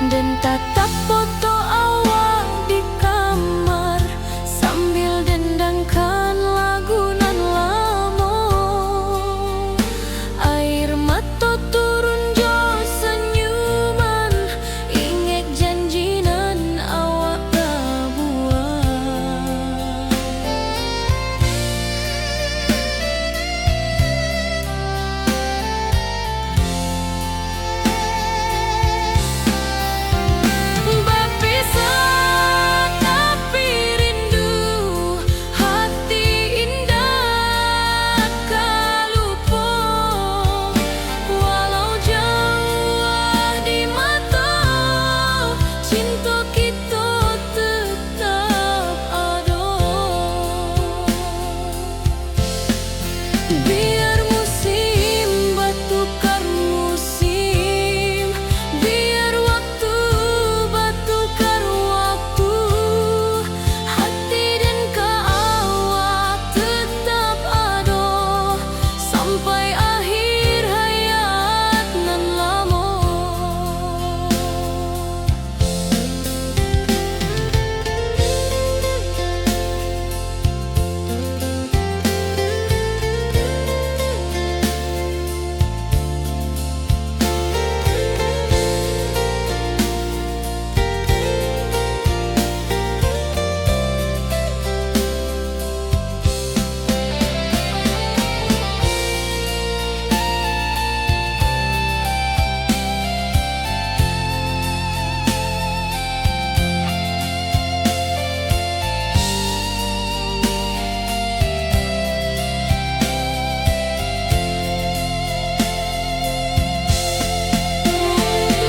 dan tatap foto awal di kamar sambil dendangkan lagu nan lamo. Air mata turun jo senyuman, inget janji nan awak buat. Berpisah tapi rindu, hati indah kalupo. Walau jauh di mata, cinta kita tetap ada. Biar musim bertukar musim, biar waktu bertukar waktu, hati dan awak tetap ada sampai akhir hayat nan lama.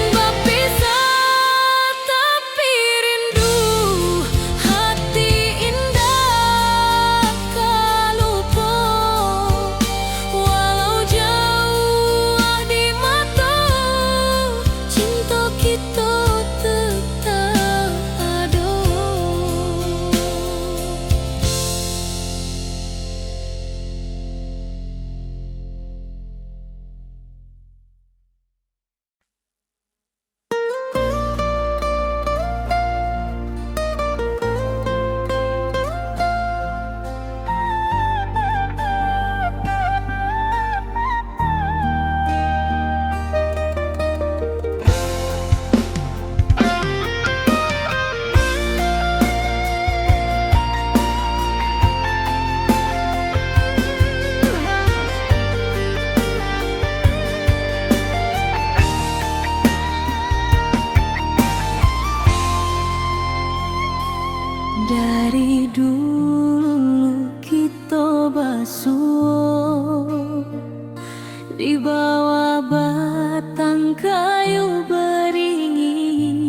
Berpisah tapi rindu, hati indah kalupo. Walau jauh di mata, cinta kita tetap ada. Dari dulu kita basuh di bawah batang kayu beringin.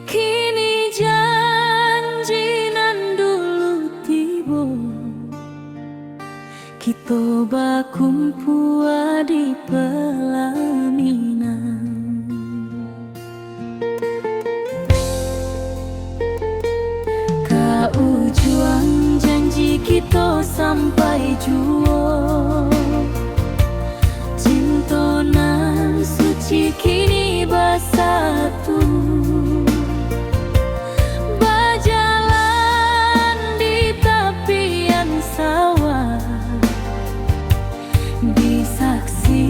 Kini janji nan dulu tiba, kita bakumpul di pelaminan. Ujung janji kita sampai jua, cinta nan suci kini bersatu. Berjalan di tepian sawah, disaksi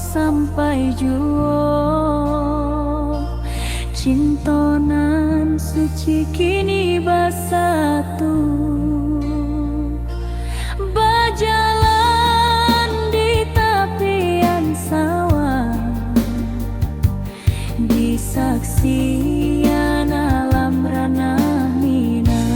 sampai juo. Cintonan suci kini bersatu, berjalan di tepian sawah, di saksian alam ranah Minang.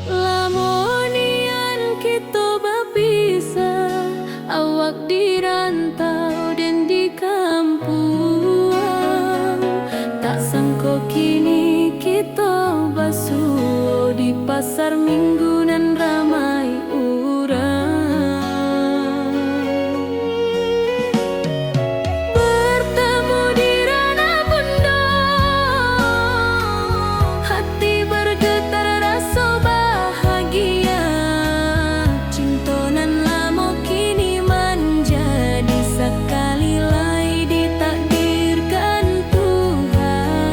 Lamonian kita berpisah, awak di rantau dan di kampung. Tak sangka kini kita basuh di pasar minggu nan ramai urang. Bertemu di ranah bunda, hati bergetar rasa bahagia. Cintonan lama kini menjadi sekali lagi ditakdirkan Tuhan.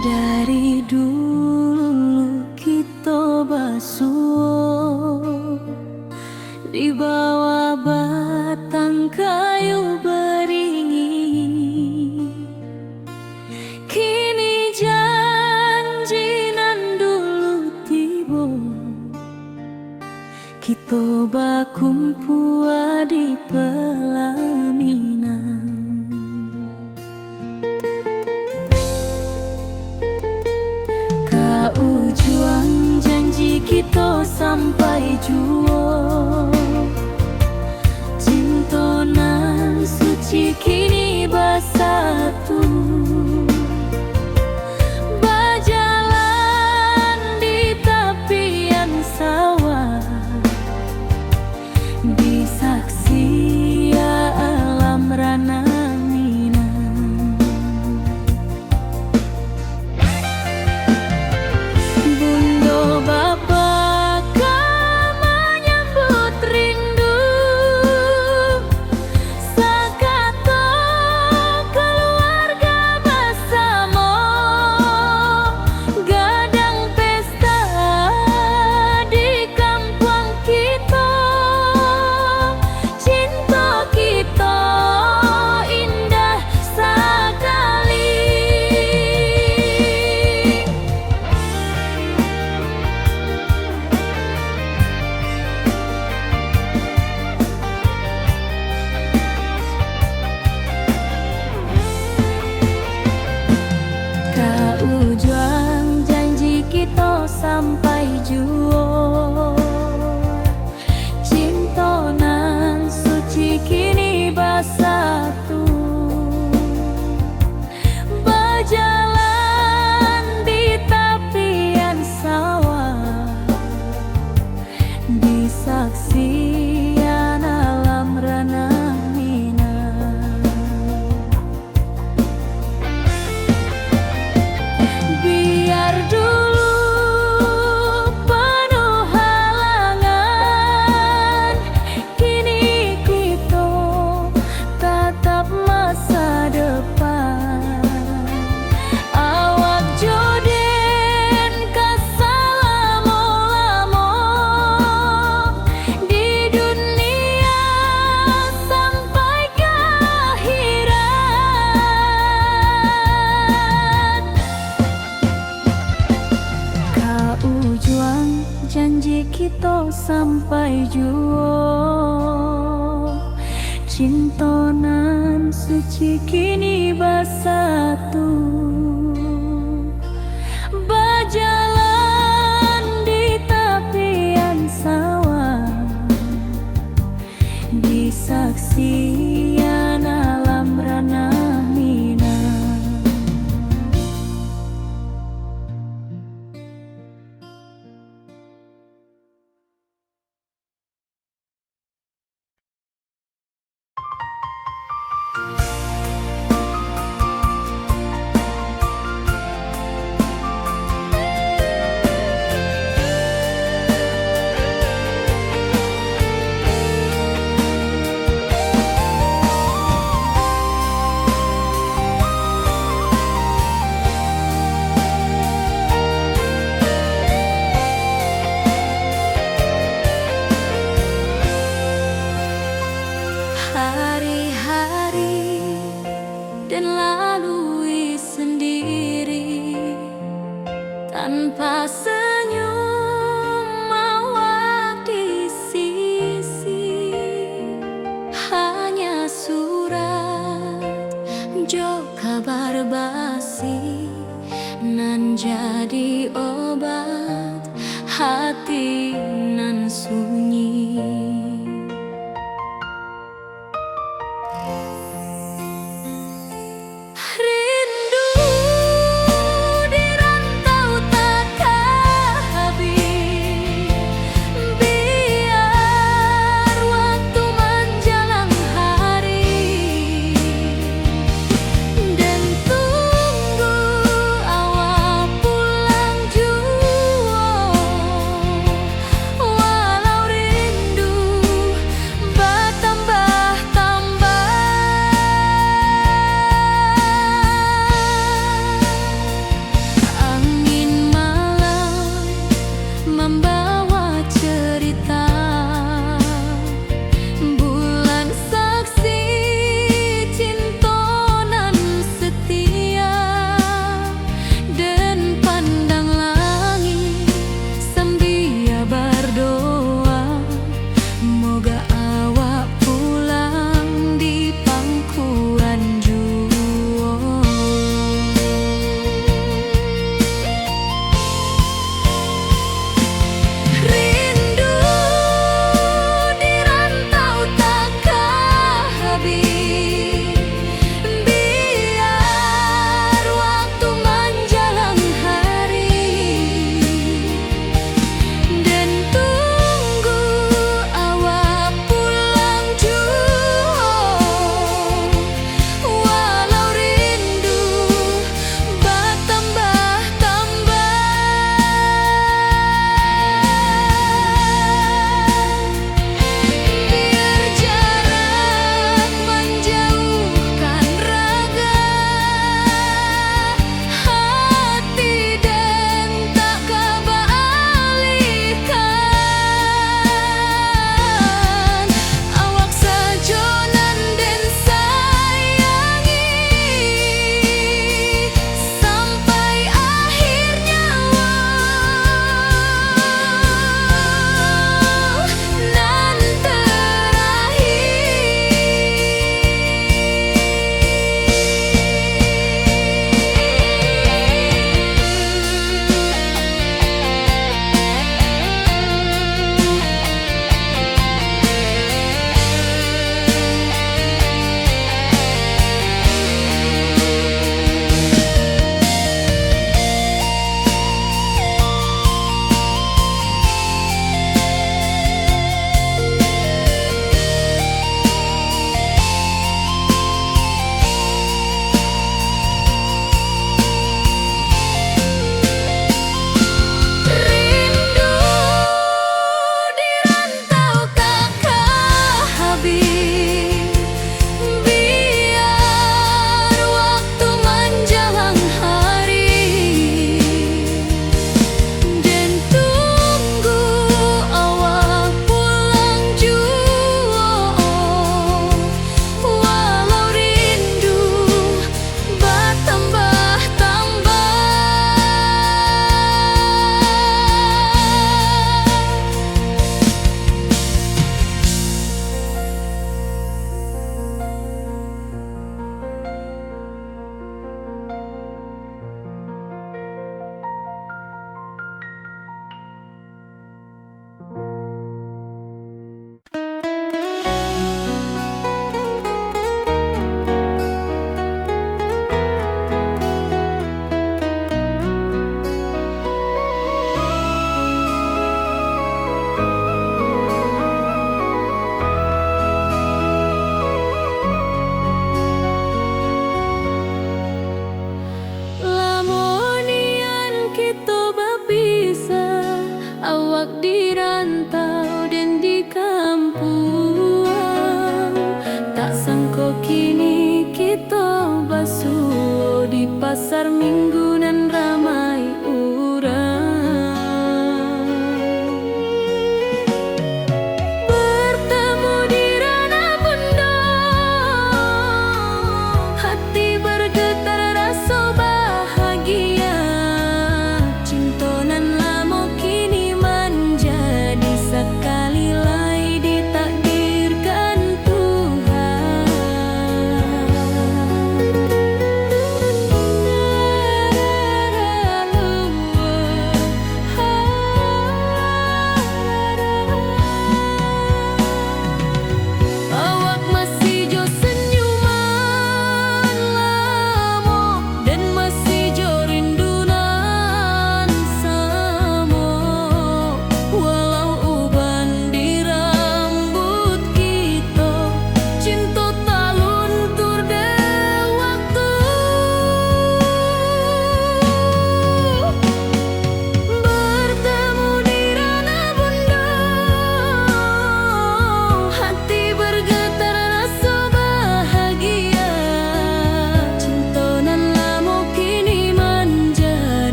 Dari dulu kita basuh di bawah batang kayu beringin. Kini janji nan dulu tiba, kita bakumpul di pelaminan. Juang janji kita sampai jua, cinta nan suci kini bersatu, berjalan di tepian sawah, di saksi alam rana. Sampai jua, cinta nan suci kini bersatu, berjalan di tepian sawah, di saksian alam ranah minang. Biar dulu janji kita sampai jua, cinta nan suci kini bersatu, berjalan di tepian sawah, di saksian alam ranah minang. Hari-hari dan lalui sendiri tanpa senyum awak di sisi, hanya surat jo kabar basi nan jadi obat hati nan sunyi. Rindu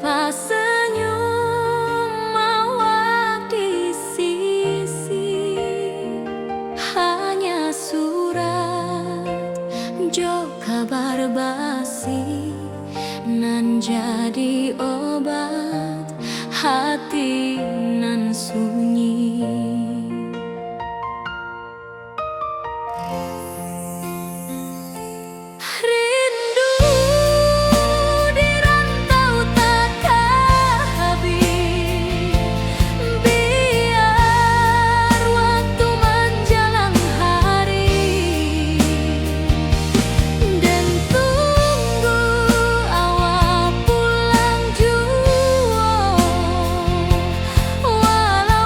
tanpa senyum awak di sisi, hanya surat jo kabar basi nan jadi obat hati nan sunyi. Rindu di rantau takkan habis, biar waktu menjelang hari, dan tunggu awak pulang jua, walau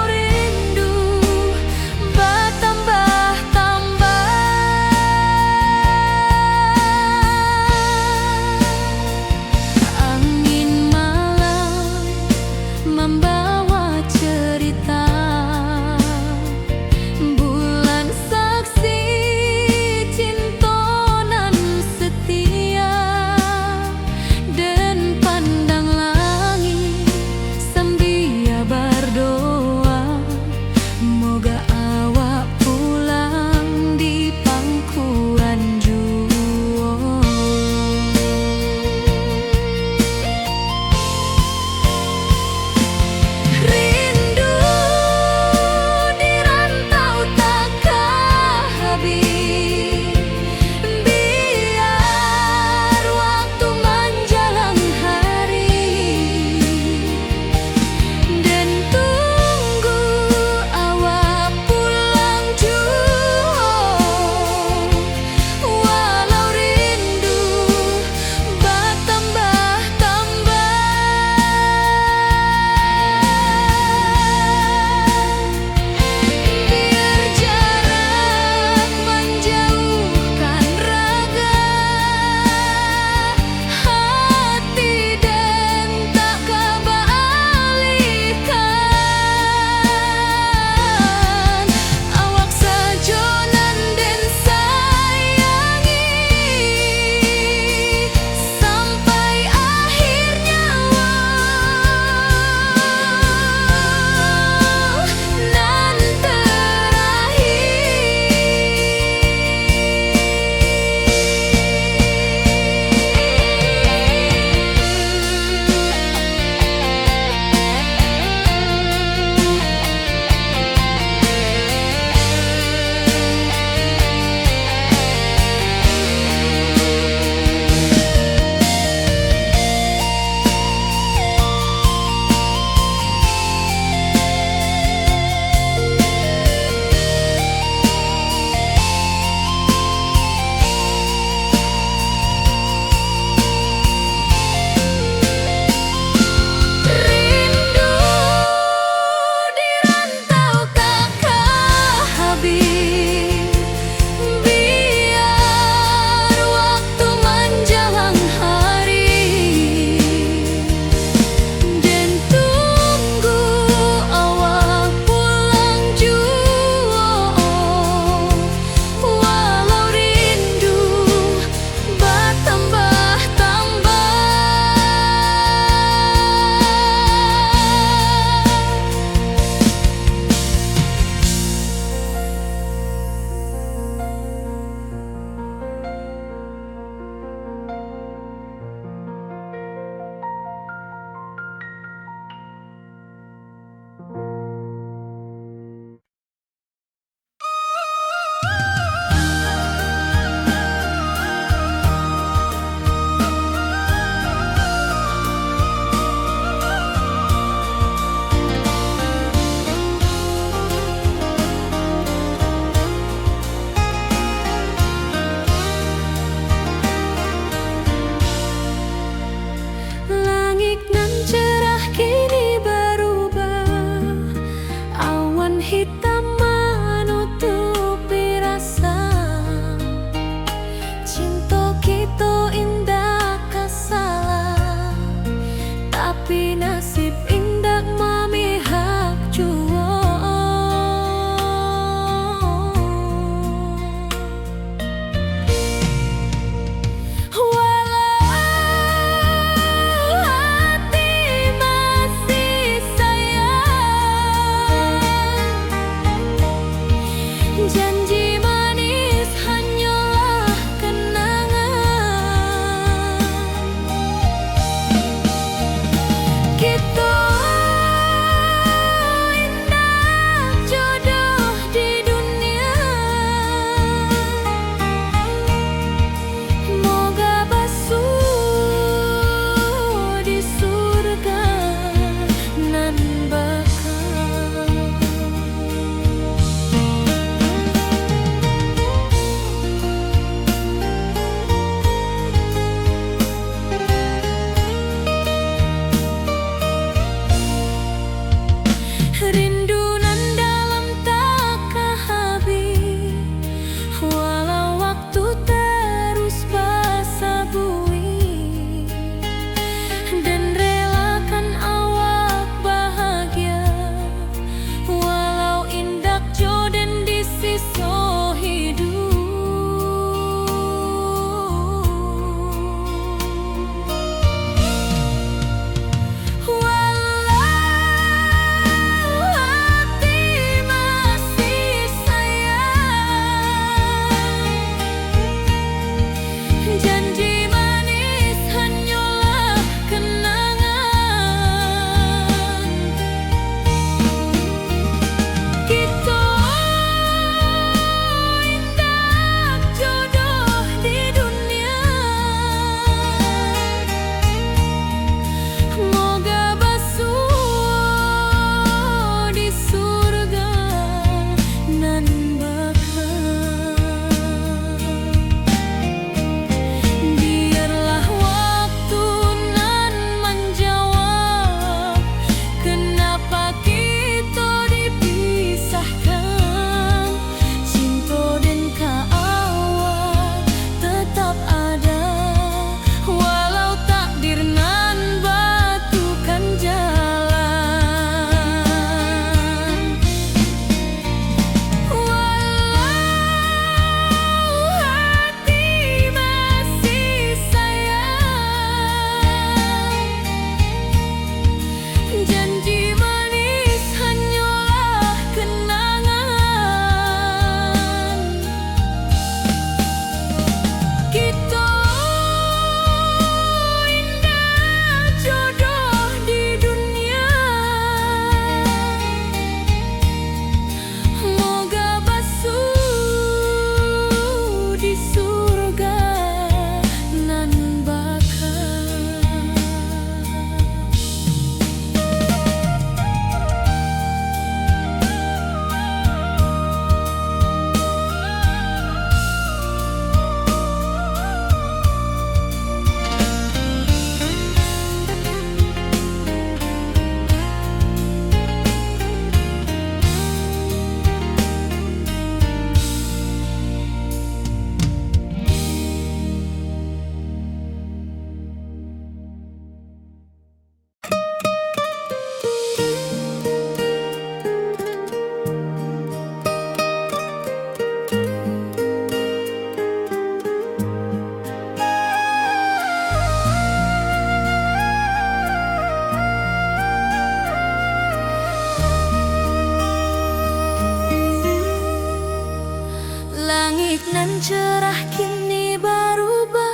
cerah kini berubah,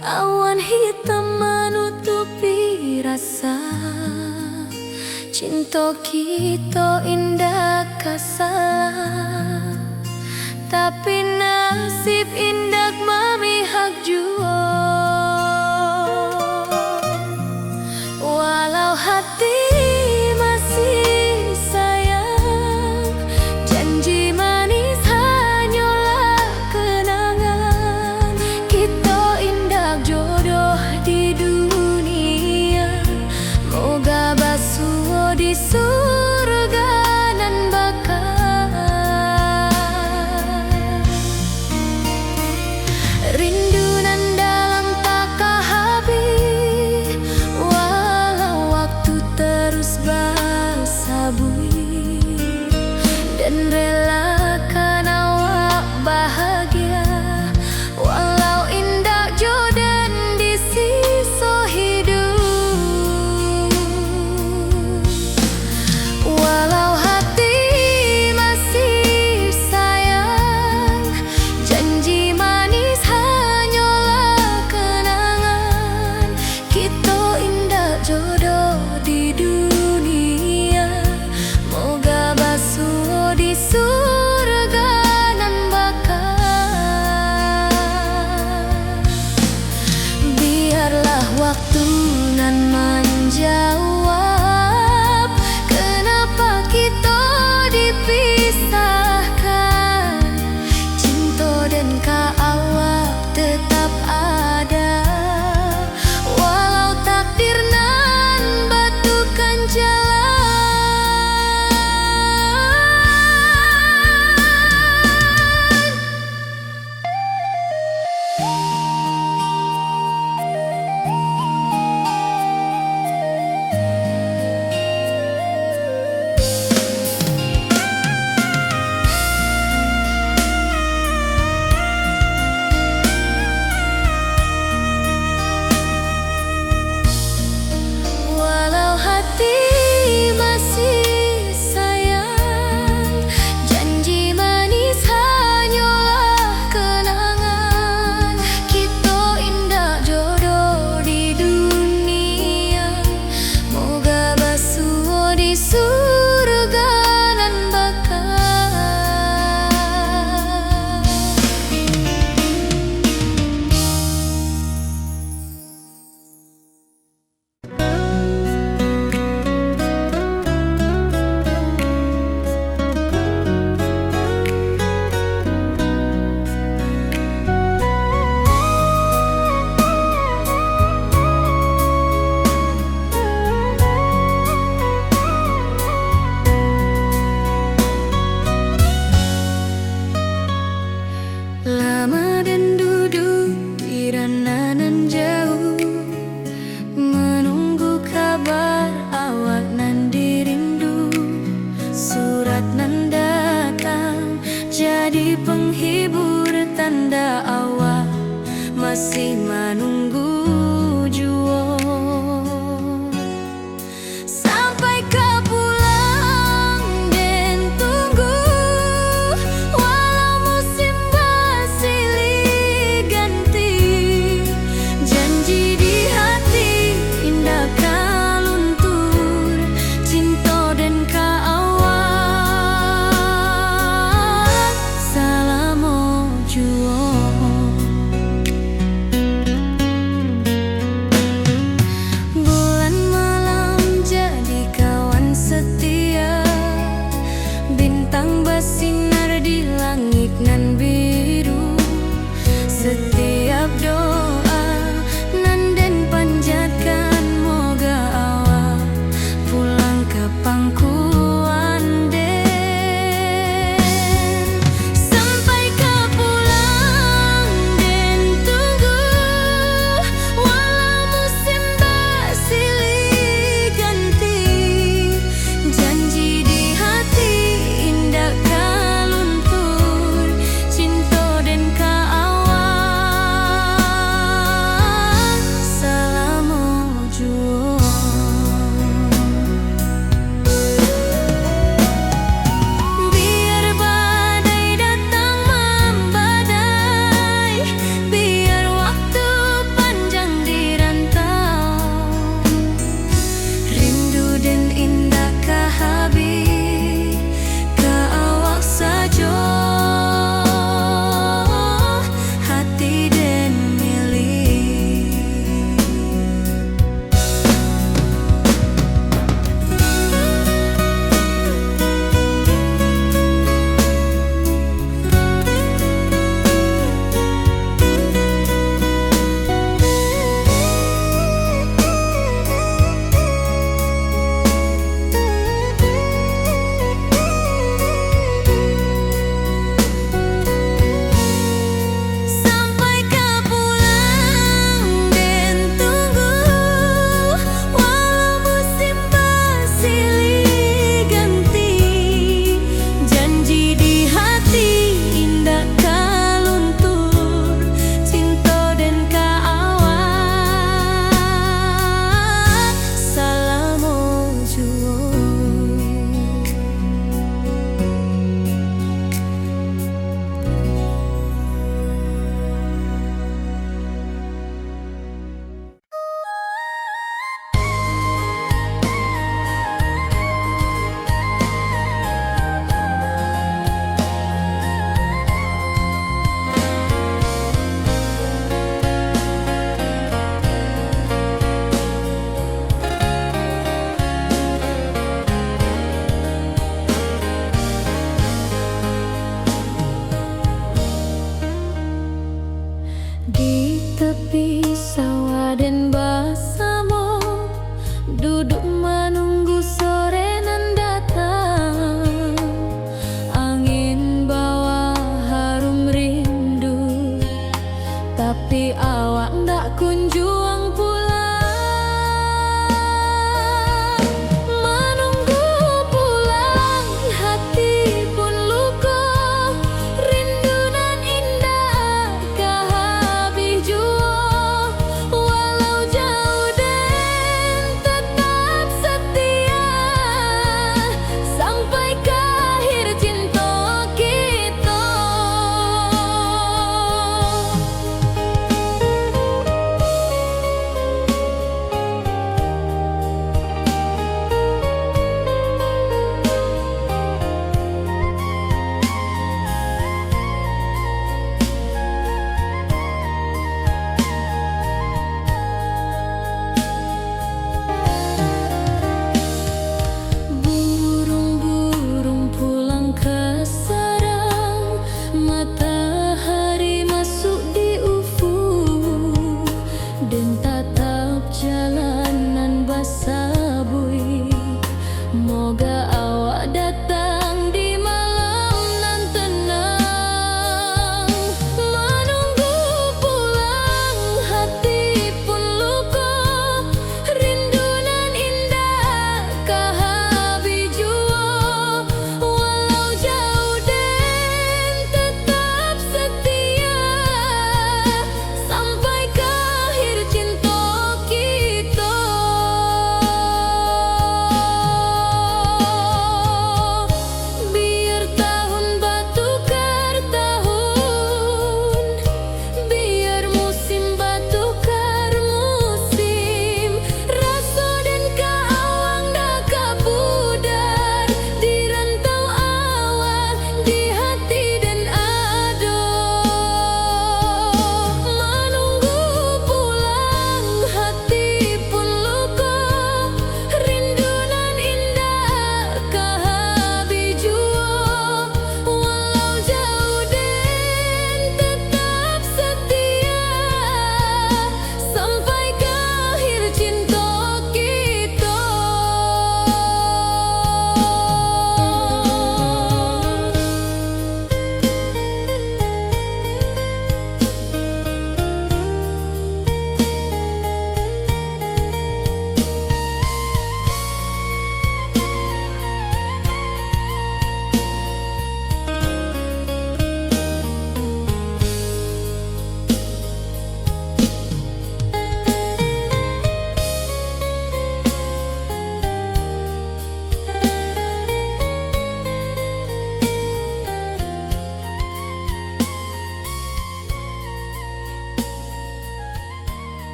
awan hitam menutupi rasa. Cinta kita indah kasalah, tapi nasib indah memihak jua. Walau hati masih sayang, janji manis hanyalah kenangan. Kita indah jodoh di dunia, moga basuh di surga nan bakal. Rindu nan dalam tak habis, walau waktu terus bersabui, dan relakan awak bahagia, walau indah jodan di sisa hidup. Walau hati masih sayang, janji manis hanyalah kenangan. Kita indah jodoh di dunia, moga basuh di surga.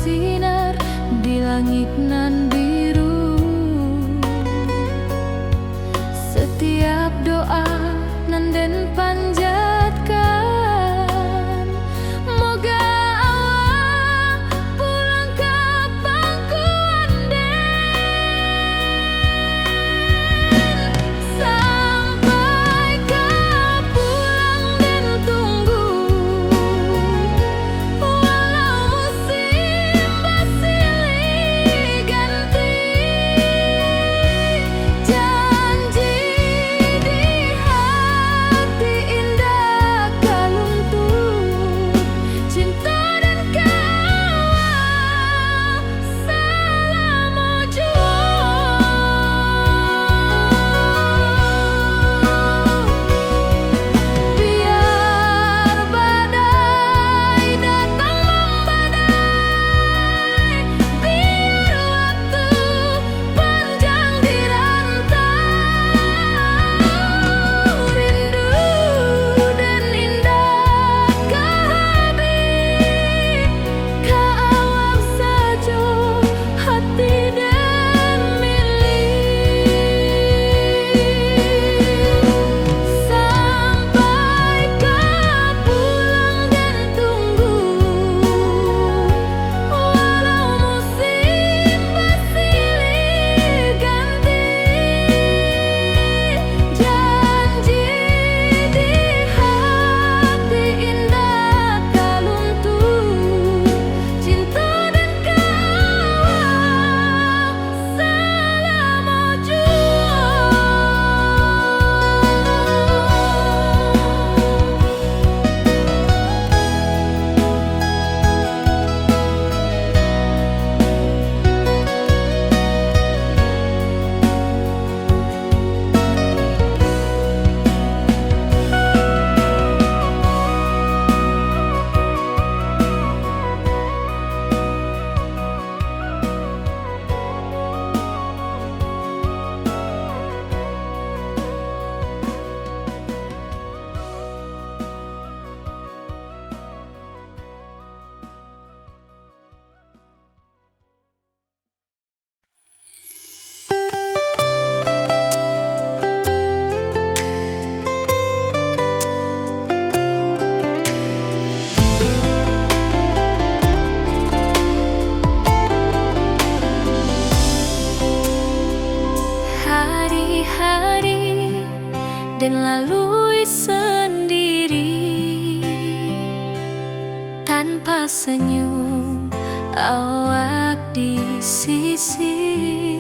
bersinar di langit nan biru. Setiap doa nan den panjatkan, moga Allah pulang ke pangkuan den. Sampai ke pulang den tunggu, walau musim bersilih ganti. Janji di hati indah kaluntung, cinta dan kawal selama juang. Biar badai datang membadai, biar waktu panjang dirantau, rindu dan indah kehabis, kawal saja hati dan milik. Sampai ke pulang dan tunggu, walau musim bersilih ganti. Janji di hati indah kaluntung, cinta dan kawal selama hari-hari dan lalui sendiri, tanpa senyum awak di sisi.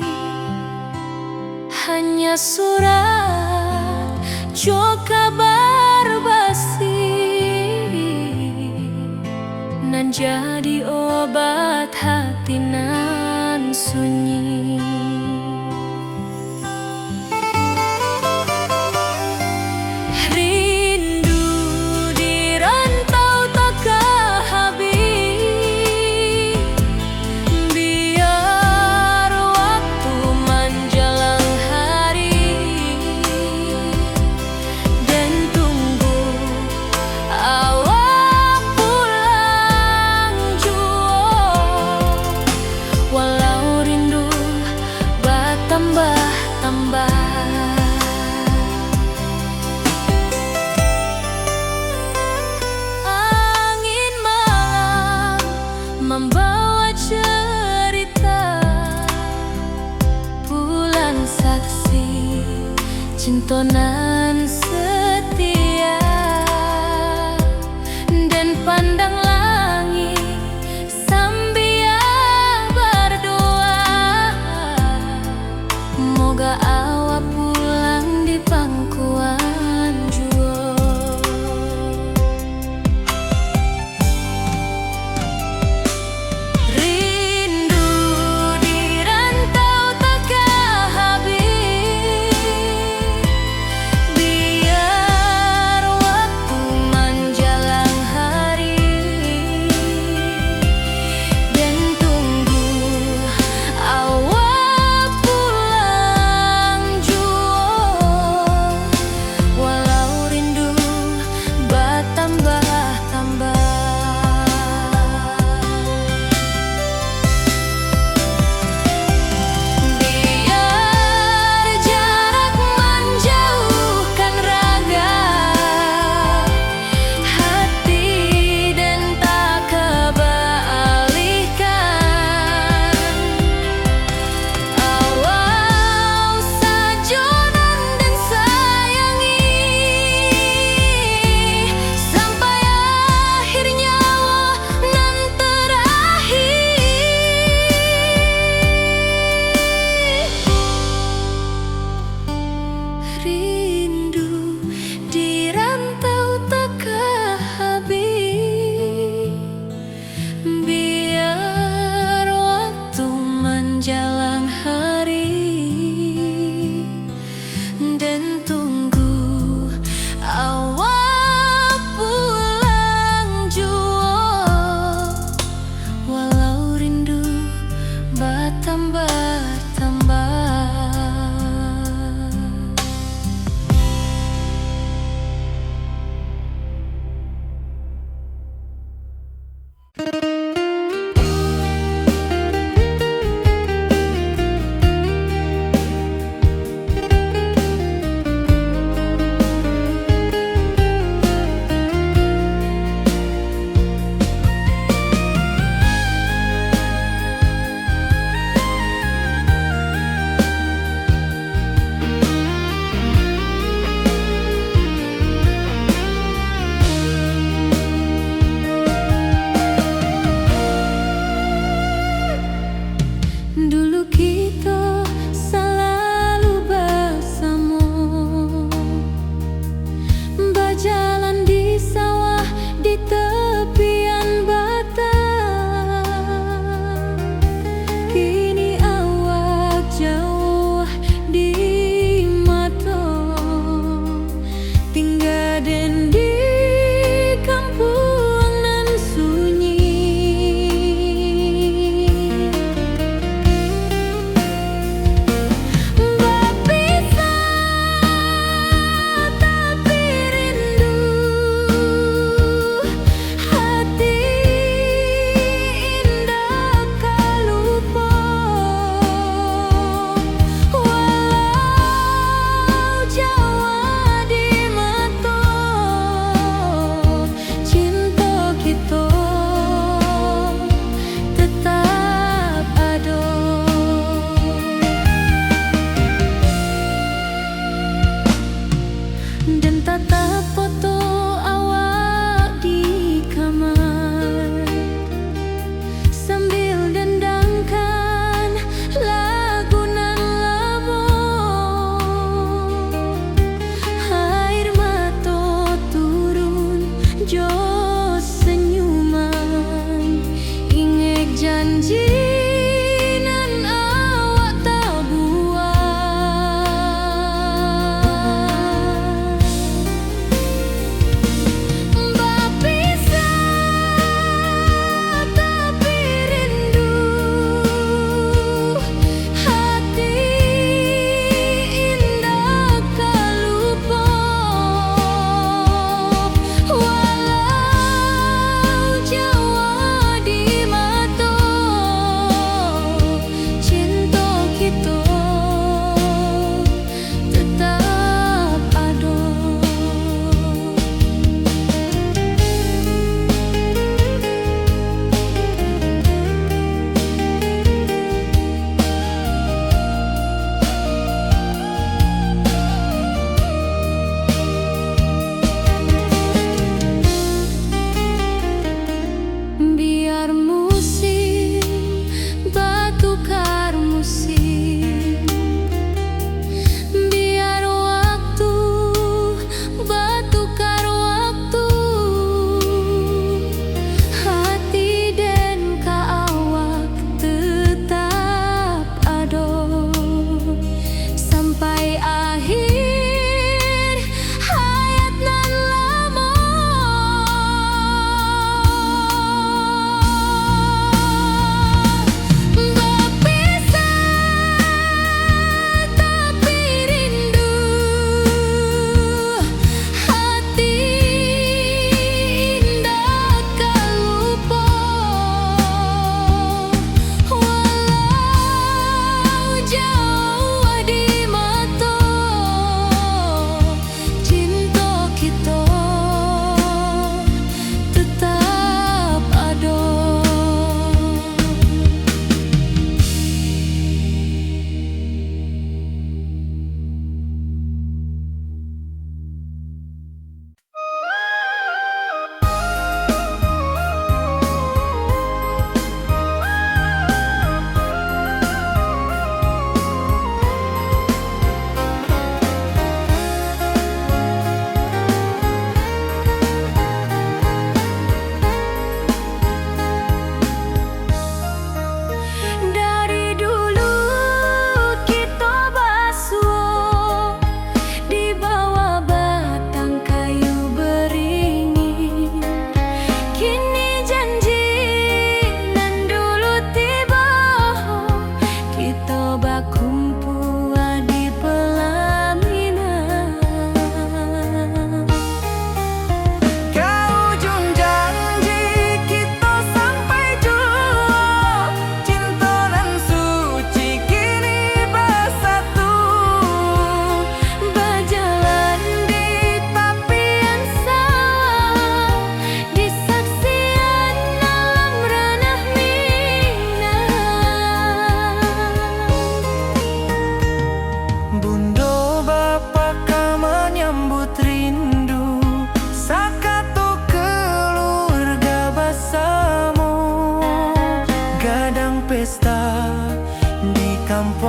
Hanya surat jo kabar basi nan jadi obat hati nan sunyi. Rindu di rantau tak habis, biar waktu menjelang hari dan tunggu awak pulang jua. Walau rindu bertambah-tambah, angin malam membawa cerita, bulan saksi cinta nan setia, dan pandang langit sambil berdoa, moga awak pulang di pangkuan jua. Rindu di rantau tak habis,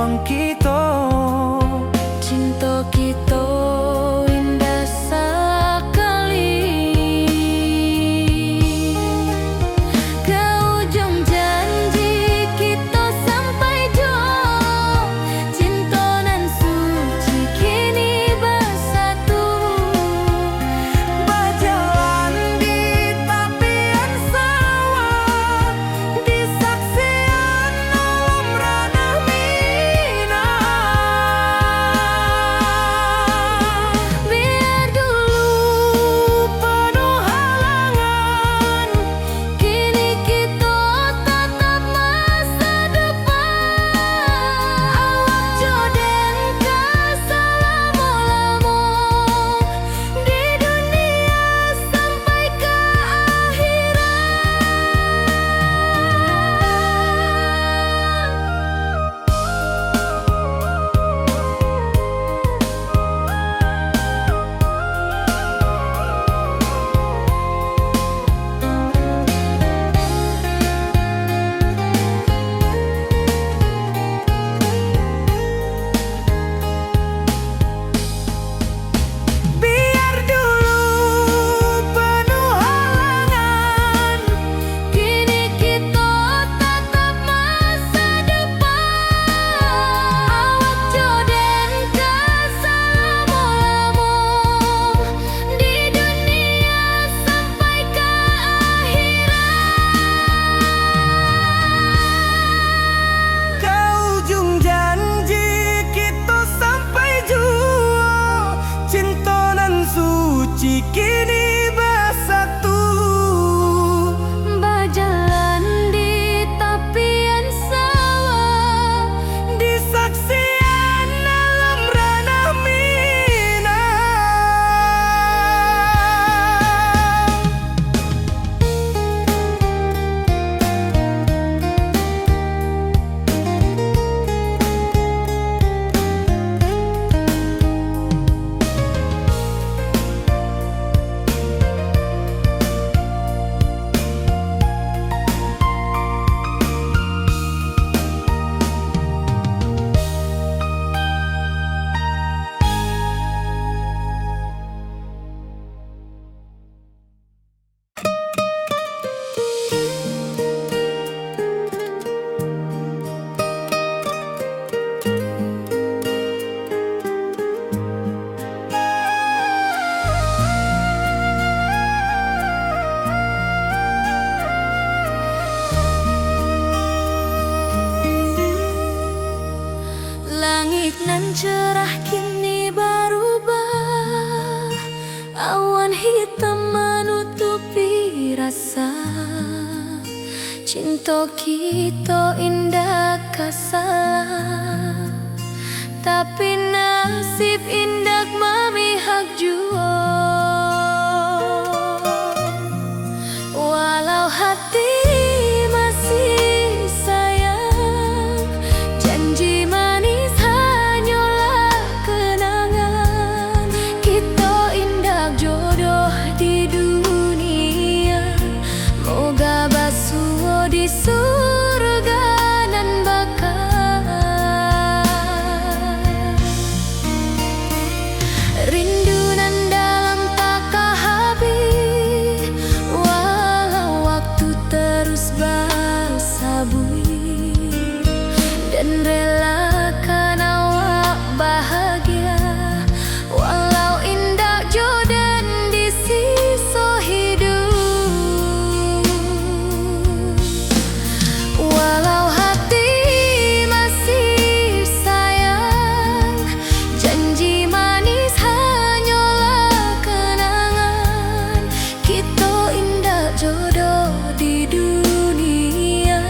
wong kita. Cinta kita indah sekali. Ke ujung janji kita sampai jauh. Cinta nan suci kini bersatu. Berjalan di tepian sawah, di saksian alam ranah Minang. Biar dulu penuh halangan, kini kita tatap masa depan. Awak joden keselamo-lamo di dunia sampai ke Biar dulu penuh halangan, kini kita tatap masa depan. Awak joden keselamo-lamo di dunia sampai ke ke ujung janji kita sampai jua. Cinta nan suci kini bersatu. berjalan di tepian sawah. Di saksian alam ranah Minang. Langit nan cerah kini berubah. Awan hitam menutupi rasa. Cinta kita indah kasar, tapi nasib indah memihak jua. Walau hati masih sayang, janji manis hanyalah kenangan. Kita indah jodoh di dunia, moga basuh di surga nan bakal. Rindu nan dalam tak habis, walau waktu terus bersabui, dan relakan awak bahagia. Walau indah jodan di sisa hidup, walau hati masih sayang, janji manis hanyalah kenangan. Kita indah jodoh di dunia,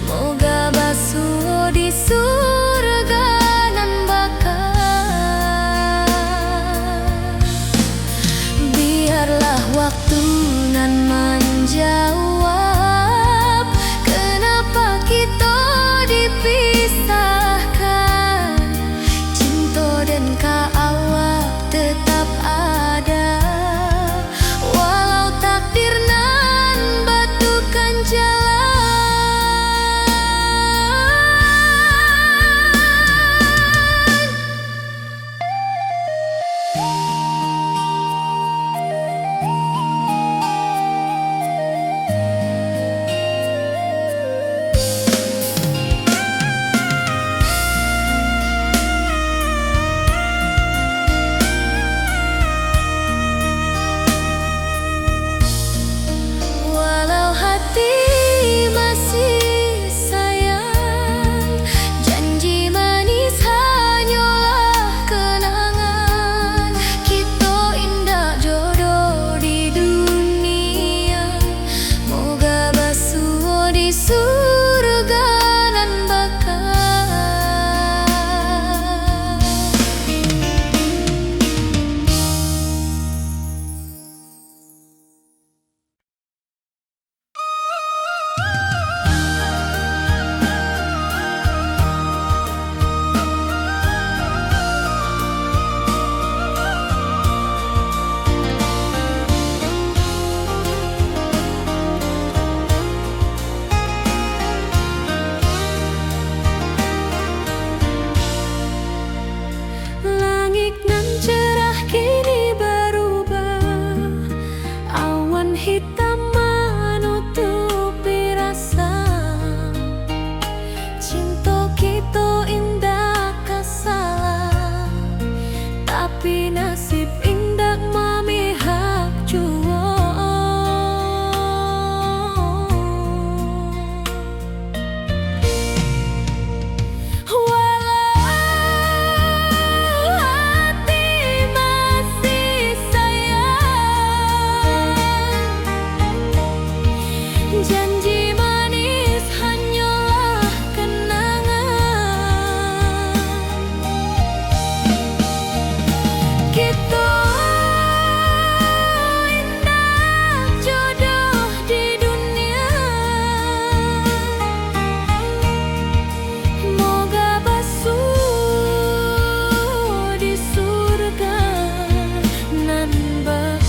moga basuh di surga nan bakal. Biarlah waktu nan menjawab, kenapa kita dipisahkan. Cinta dan awak tetap ada, walau takdir nan batukan jalan. hitam menutupi rasa. Cinta kita indah kasalah, tapi nasib indah memihak jua. Janji manis hanyalah kenangan. Kita indah jodoh di dunia. Moga basuh di surga nan bakal.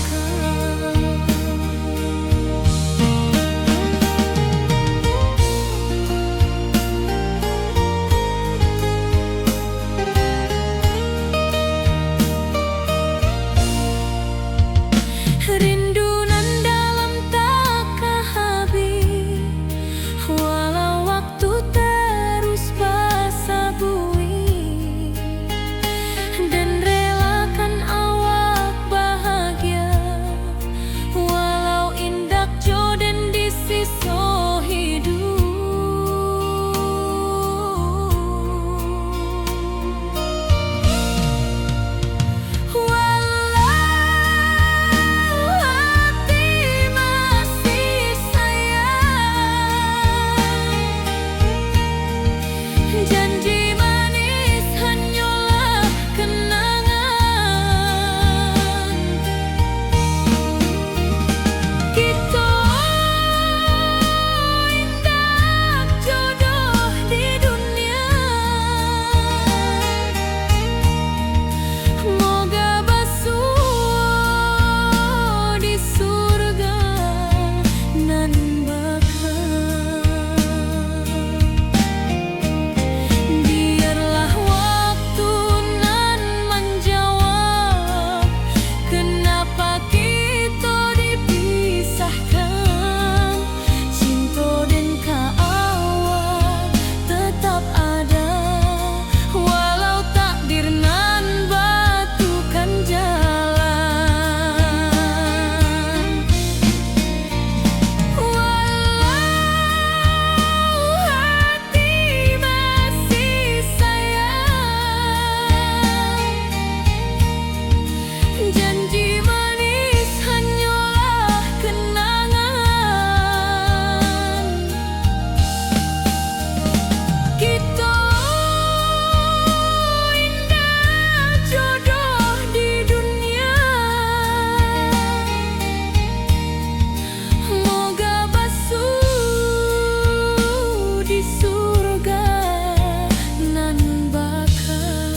Rindu nan dalam tak habis, walau waktu terus basa bui, dan relakan awak bahagia, walau indak jodoh di sisa hidup. Janji manis hanyalah kenangan. Kita indah jodoh di dunia. Moga basuh di surga nan bakal. Biarlah waktu nan menjawab kenapa kita dipisahkan. Cinta dan kaawak tetap ada, walau takdir nan batukan jalan. Walau hati masih sayang, janji manis hanyalah kenangan. Kita indah jodoh di dunia. Moga basuh di surga nan bakal.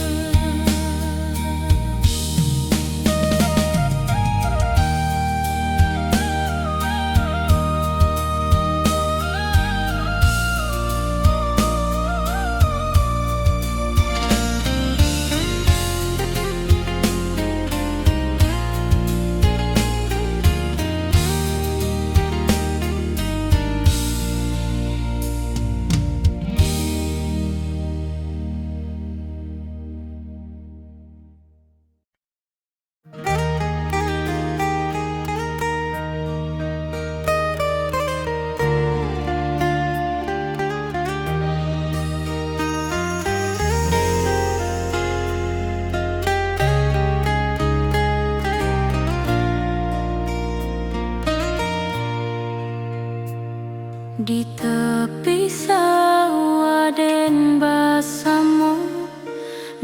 Di tepi sawah den basamu,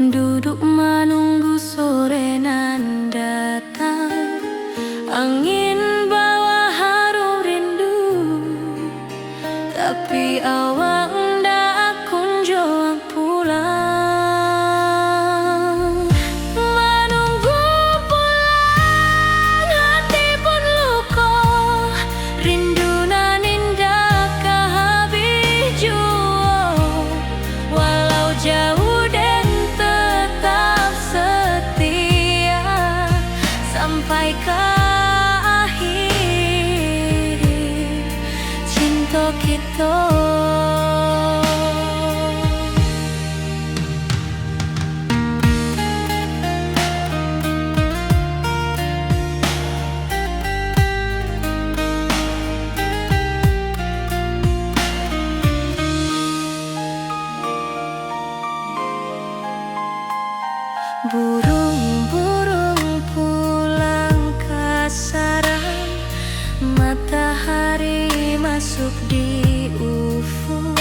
duduk menunggu sore nan datang. Angin bawa harum rindu, tapi awak ndak kunjung pulang. Menunggu pulang hati pun luka, rindu nan indah kehabis jua. Walau jauh dan tetap setia sampai ke akhir. kita. Burung-burung pulang ke sarang, matahari masuk di ufuk,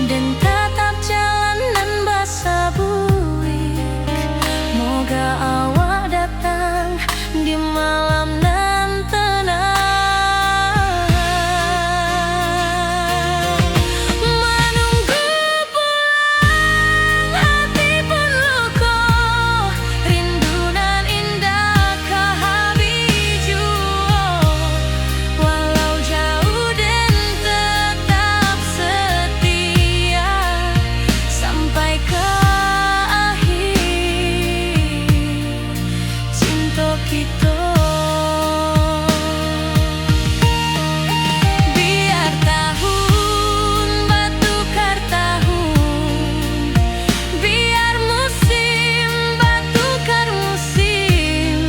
dan tatap jalanan basah buik. Moga awak datang di malam nan tenang. Menunggu pulang hati pun luka, rindu nan indah ke habiju. Walau jauh dan tetap setia sampai ke akhir cinta kita. Biar tahun batukar tahun, biar musim batukar musim,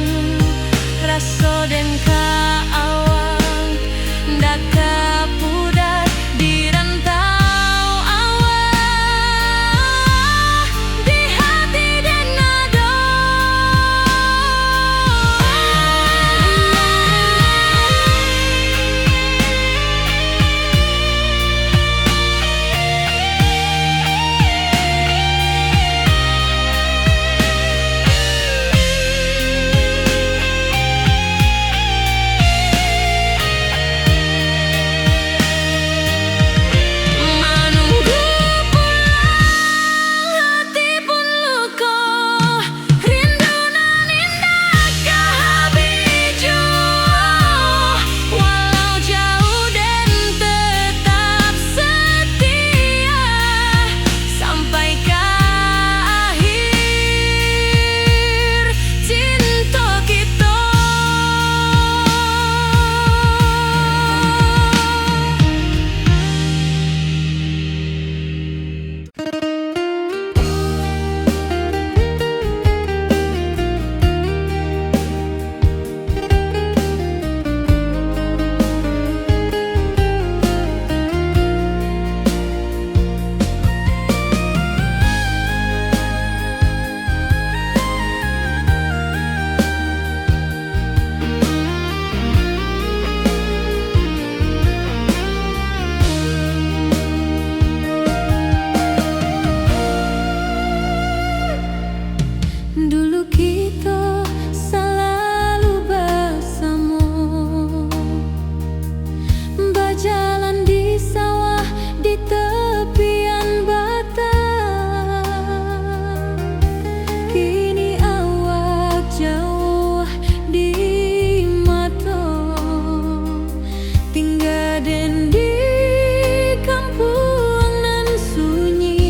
rasa dan kaawang ndak kapudar di rantau awak, di hati dan nada. Menunggu pulang hati pun luka, rindu nan indah ke habiju. Walau jauh dan tetap setia sampai ke akhir cinta kita. Dulu kita selalu bersama, berjalan di sawah di tepian batang. Kini awak jauh di mata, tinggal dan di kampung nan sunyi.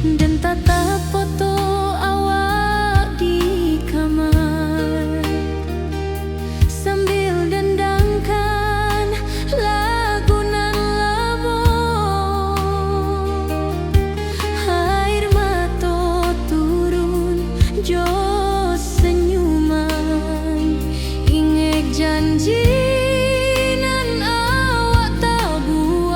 Dan tatap foto awak di kamar, sambil dendangkan lagu nan lama. Air mata turun jo senyuman, ingat janji nan awak tak buat.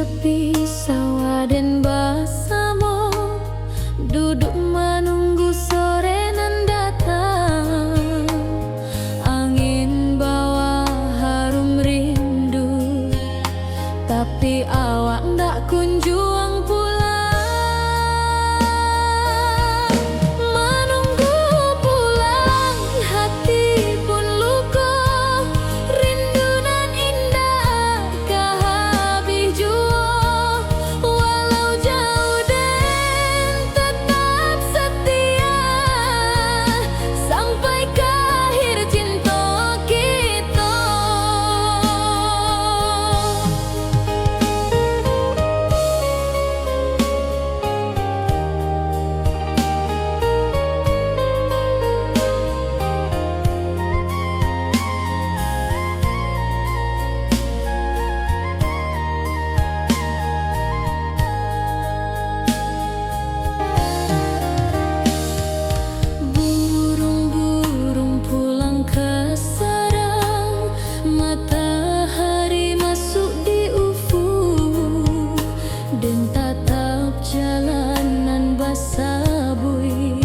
tepi sawah dan bersama duduk menunggu sore nan datang. Angin bawa harum rindu, tapi awak ndak kunjung pulang. Menunggu pulang, hati pun luka. Rindu nan indah kah habis jua. Walau jauh dan tetap setia, sampai ke akhir cinta kita. Burung-burung pulang ke sarang, matahari masuk di ufuk, dan tatap jalanan basah bui.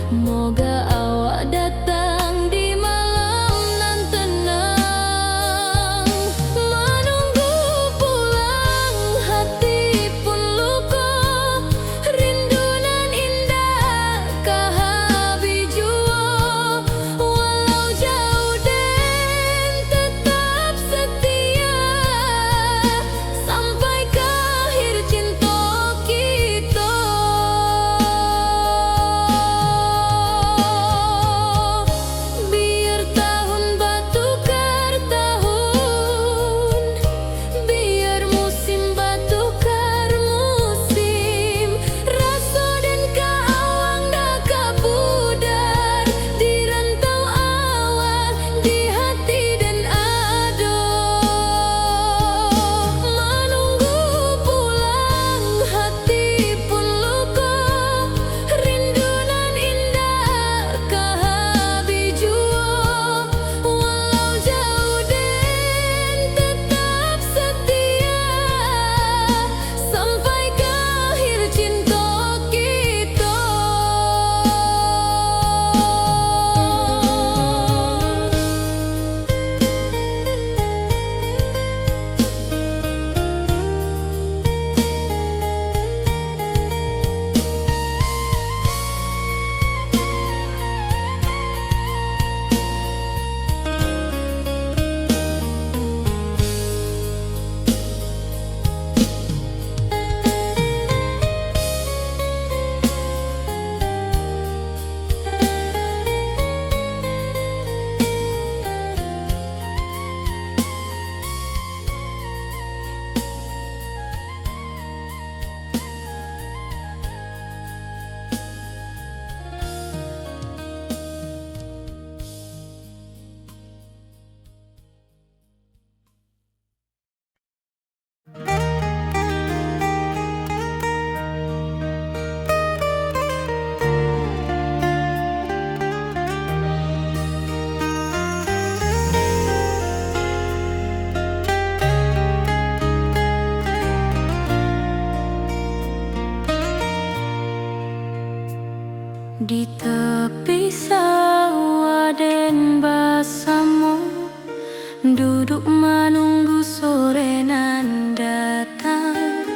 Moga awak datang di malam nan tenang. Menunggu pulang, hati pun luka. Rindu nan indah kah habis jua. Walau jauh dan tetap setia, sampai ke akhir cinta kita. Biar tahun bertukar tahun, biar musim bertukar musim. Rasa dan keawang dah kapudar di rantau awak, di hati dan ado. Menunggu pulang, hati pun luka. Rindu nan indah kah habis jua. Walau jauh dan tetap setia, sampai ke akhir cinta kita. Di tepi sawah dan bersama duduk menunggu sore nan datang.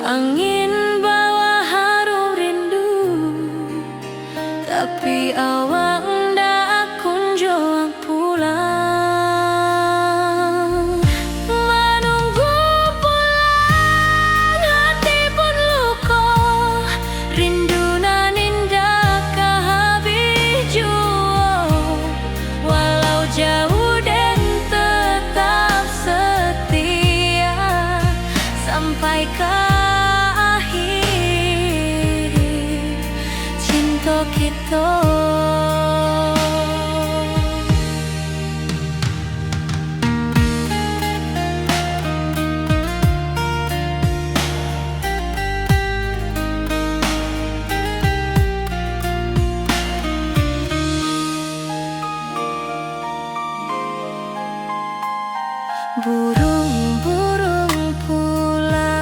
Angin bawa harum rindu, tapi awak ndak kunjung pulang. Menunggu pulang, hati pun luka. Rindu nan indah kah habis jua. Walau jauh dan tetap setia, sampai ke akhir cinta kita. Burung-burung pulang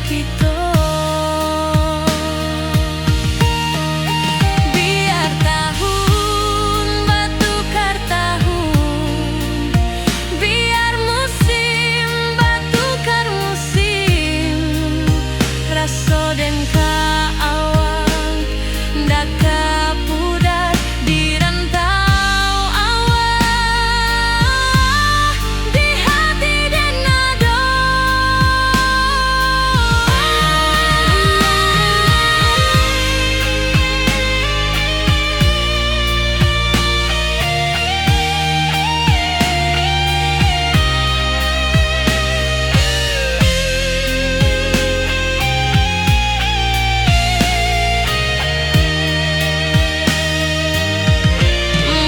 kita. Biar tahun batukar tahun, biar musim batukar musim, raso dan kaawang ndak kapudar di rantau awak, di hati dan nado.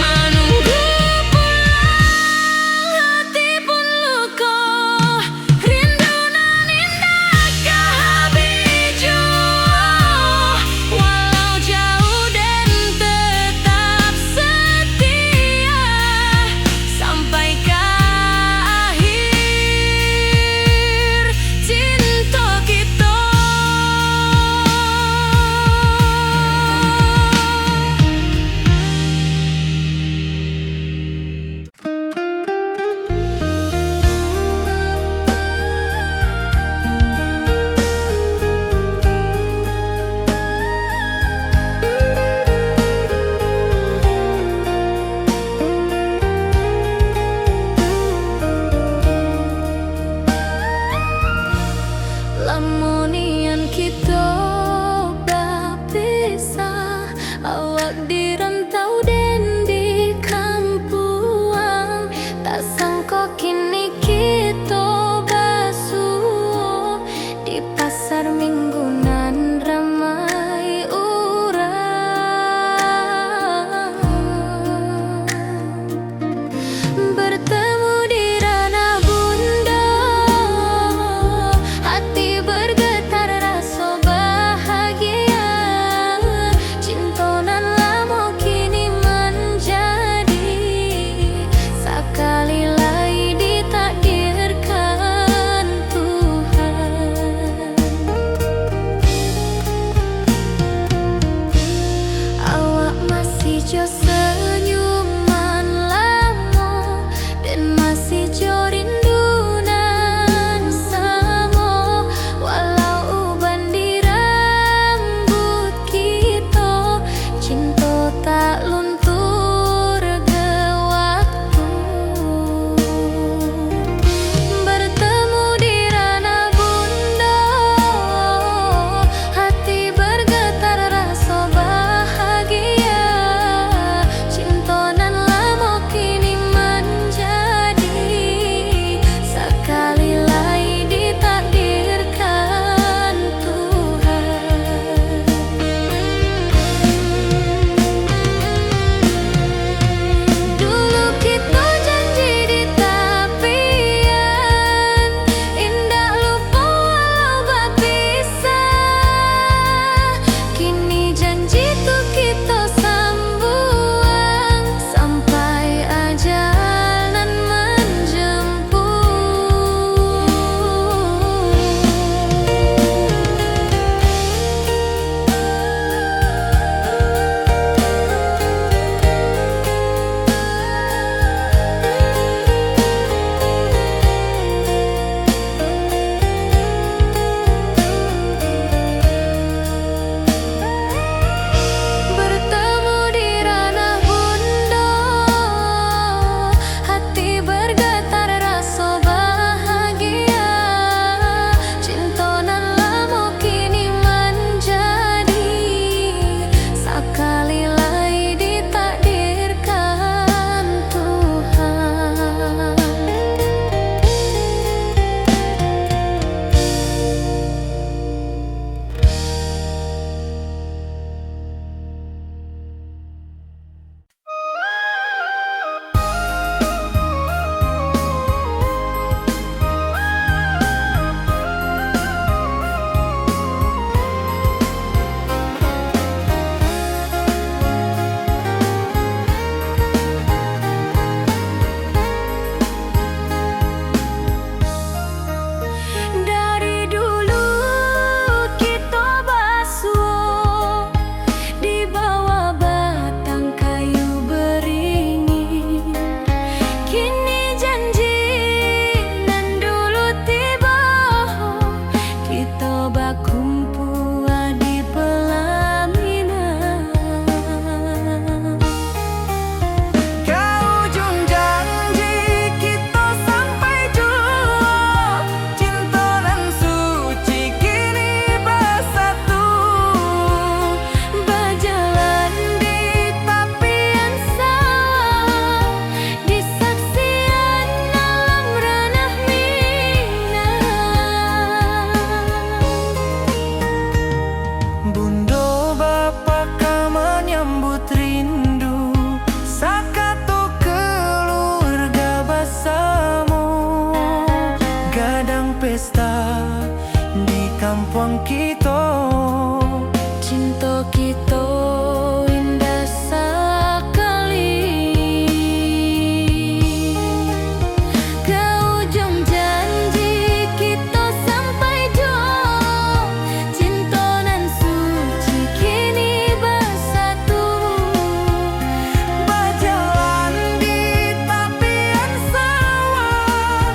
Menunggu pulang hati pun luka, rindu nan indah kehabiju. Walau jauh dan tetap setia sampai ke akhir cinta kita. Lamonian kita berpisah, awak di rantau dan di kampuang. Tak sangka kini kita basuh di pasar minggunan ramai orang. Bertemu di ranah bunda, hati bergetar rasa bahagia. Cinta nan lama kini menjadi sekali lagi ditakdirkan Tuhan. wong kita. Cinta kita indah sekali. Ke ujung janji kita sampai jauh. Cinta nan suci kini bersatu. Berjalan di tepian sawah,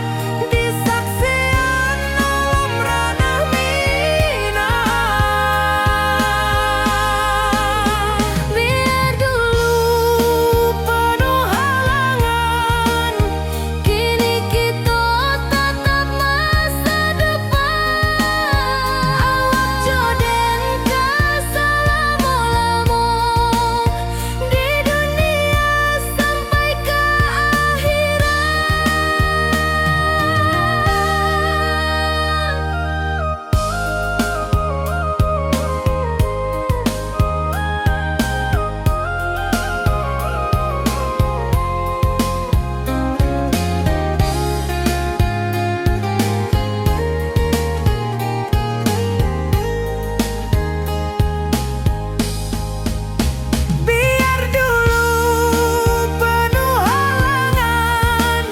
di saksian alam ranah Minang. Biar dulu penuh halangan, kini kita tatap masa depan. Awak joden keselamo-lamo di dunia sampai ke Biar dulu penuh halangan,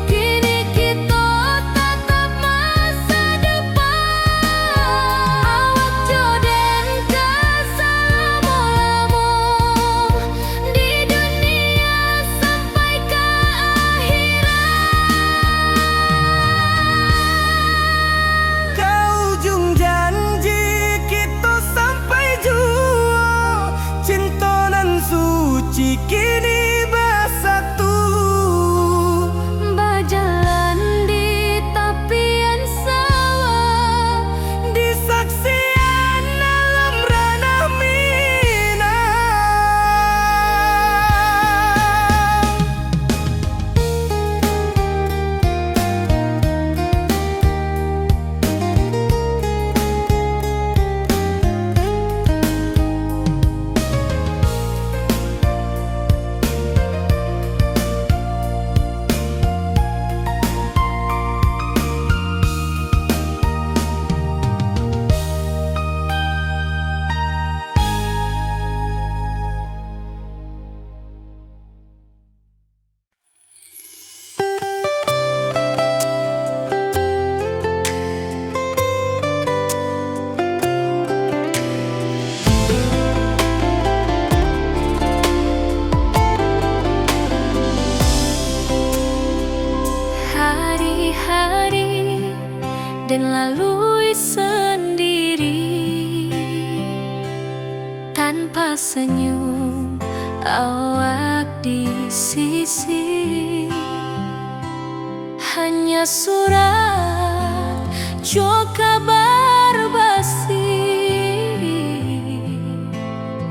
kini kita tatap masa depan. Awak joden keselamo-lamo di dunia sampai ke ke ujung janji kita sampai jua. Cinta nan suci kini bersatu. berjalan di tepian sawah. Di saksian alam ranah Minang. Hari-hari dan lalui sendiri tanpa senyum awak di sisi. Hanya surat jo kabar basi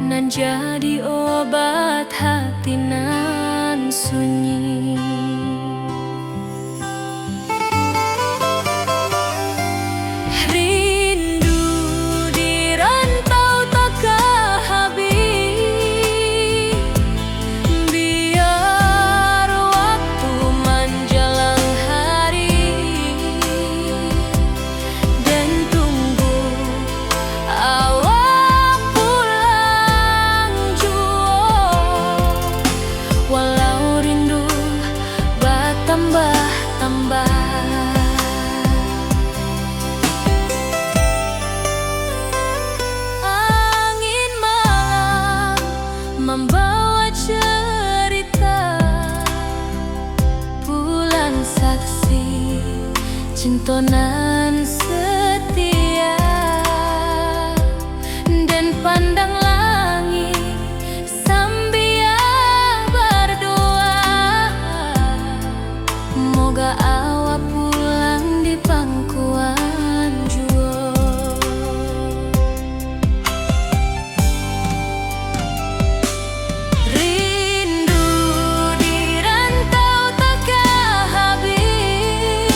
nan jadi obat hati nan sunyi. Rindu di rantau tak habis. Biar waktu menjelang hari dan tunggu awak pulang jua. Walau rindu bertambah-tambah. Angin malam membawa cerita, bulan saksi cinta nan setia. Dan pandang langit sambil berdoa, moga awak pulang di pangkuan jua. Rindu di rantau tak habis.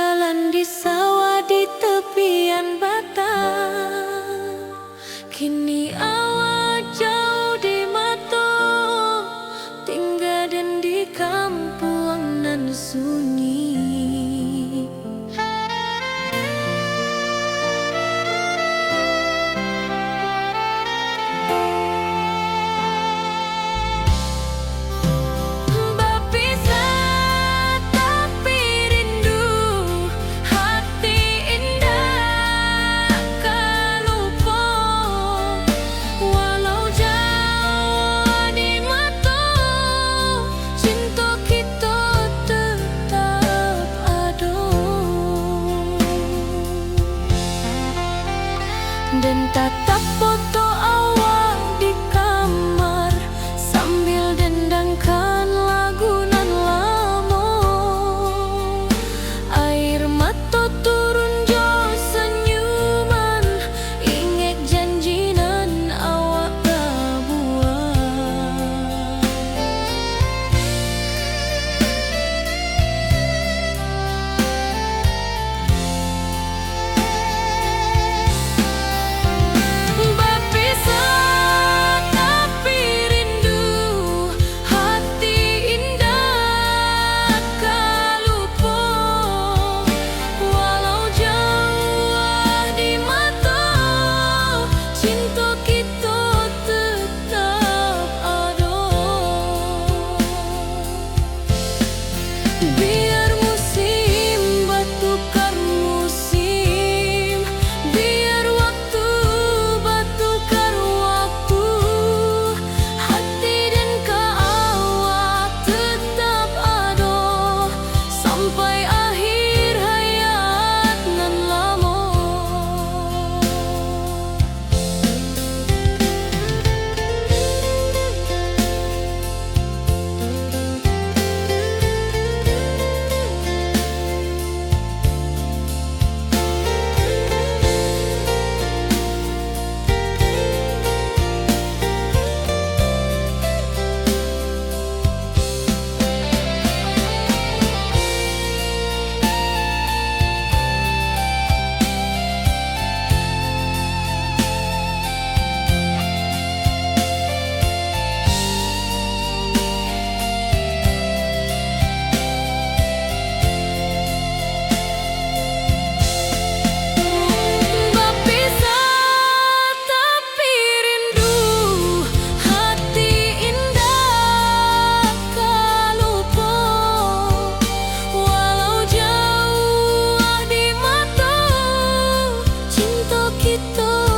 Berjalan di sawah di tepian batang, kini awak jauh di mata, tinggal dan di kampung nan sunyi. Dan tatap foto awak di kamar sambil dendangkan lagu nan lama. Air mata turun jo senyuman, ingat janji nan awak buat. Biar musim bertukar musim, biar waktu bertukar waktu, hati dan awak tetap ada sampai akhir hayat nan lama. Kita